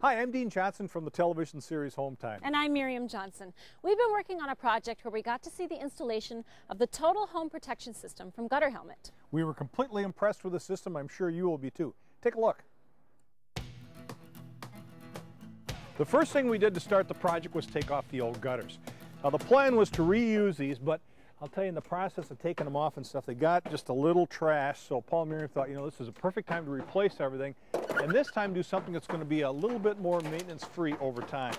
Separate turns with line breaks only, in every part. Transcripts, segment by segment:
Hi, I'm Dean Johnson from the television series Ghhometime.
And I'm Miriam Johnson. We've been working on a project where we got to see the installation of the Total Home Protection System from Ghhometime.
We were completely impressed with the system. I'm sure you will be too. Take a look. The first thing we did to start the project was take off the old gutters. Now the plan was to reuse these, but I'll tell you, in the process of taking them off and stuff, they got just a little trash. So Paul and Miriam thought, this is a perfect time to replace everything, and this time do something that's going to be a little bit more maintenance-free over time.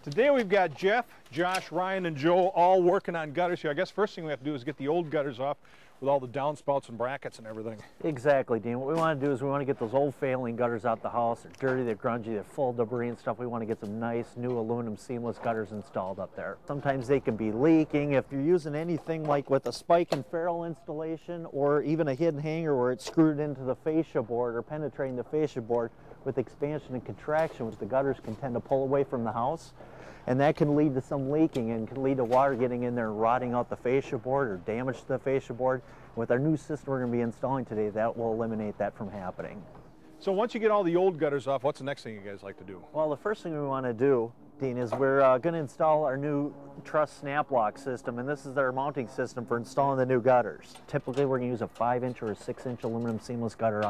Today we've got Jeff, Josh, Ryan, and Joe all working on gutters here. I guess first thing we have to do is get the old gutters off with all the downspouts and brackets and everything.
Exactly, Dean. What we want to do is we want to get those old failing gutters out the house. They're dirty, they're grungy, they're full of debris and stuff. We want to get some nice new aluminum seamless gutters installed up there. Sometimes they can be leaking. If you're using anything like with a spike and ferrule installation or even a hidden hanger where it's screwed into the fascia board or penetrating the fascia board, with expansion and contraction, which the gutters can tend to pull away from the house, and that can lead to some leaking and can lead to water getting in there and rotting out the fascia board or damage to the fascia board. With our new system we're going to be installing today, that will eliminate that from happening.
So once you get all the old gutters off, what's the next thing you guys like to do?
Well, the first thing we want to do, Dean, is we're going to install our new truss snap lock system, and this is our mounting system for installing the new gutters. Typically we're going to use a 5-inch or a 6-inch aluminum seamless gutter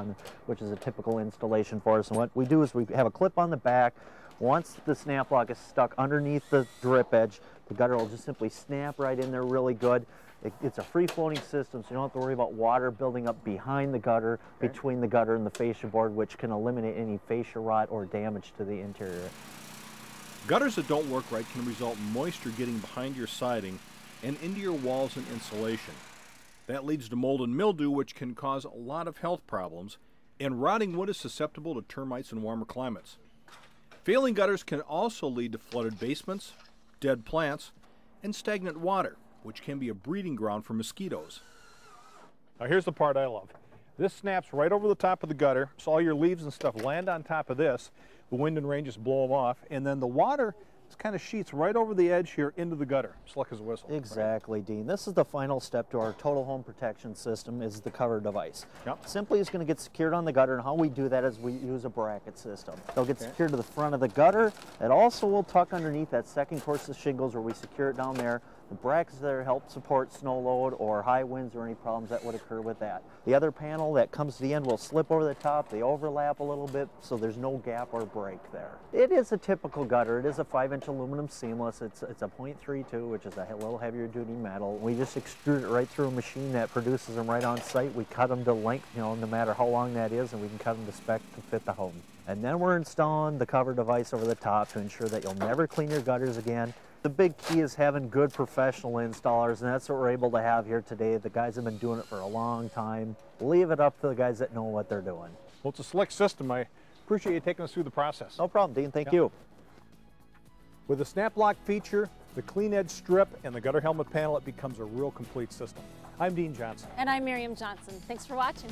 which is a typical installation for us. And what we do is we have a clip on the back. Once the snap lock is stuck underneath the drip edge, the gutter will just simply snap right in there really good. It's a free-floating system, so you don't have to worry about water building up behind the gutter, between the gutter and the fascia board, which can eliminate any fascia rot or damage to the interior.
Gutters that don't work right can result in moisture getting behind your siding and into your walls and insulation. That leads to mold and mildew, which can cause a lot of health problems, and rotting wood is susceptible to termites in warmer climates. Failing gutters can also lead to flooded basements, dead plants, and stagnant water, which can be a breeding ground for mosquitoes.
Now here's the part I love. This snaps right over the top of the gutter, so all your leaves and stuff land on top of this. The wind and rain just blow them off, and then the water just kind of sheets right over the edge here into the gutter, slick as a whistle.
Exactly, right? Dean. This is the final step to our total home protection system, is the cover device.
Yep.
Simply it's going to get secured on the gutter, and how we do that is we use a bracket system. They'll get secured to the front of the gutter. It also will tuck underneath that second course of shingles where we secure it down there. The brackets there help support snow load or high winds or any problems that would occur with that. The other panel that comes to the end will slip over the top. They overlap a little bit, so there's no gap or break there. It is a typical gutter. It is a 5-inch aluminum seamless. It's a .32, which is a little heavier duty metal. We just extrude it right through a machine that produces them right on site. We cut them to length, no matter how long that is, and we can cut them to spec to fit the home. And then we're installing the cover device over the top to ensure that you'll never clean your gutters again. The big key is having good professional installers, and that's what we're able to have here today. The guys have been doing it for a long time. Leave it up to the guys that know what they're doing.
Well, it's a slick system. I appreciate you taking us through the process.
No problem, Dean. Thank you.
With the snap lock feature, the clean edge strip, and the gutter helmet panel, it becomes a real complete system. I'm Dean Johnson.
And I'm Miriam Johnson. Thanks for watching.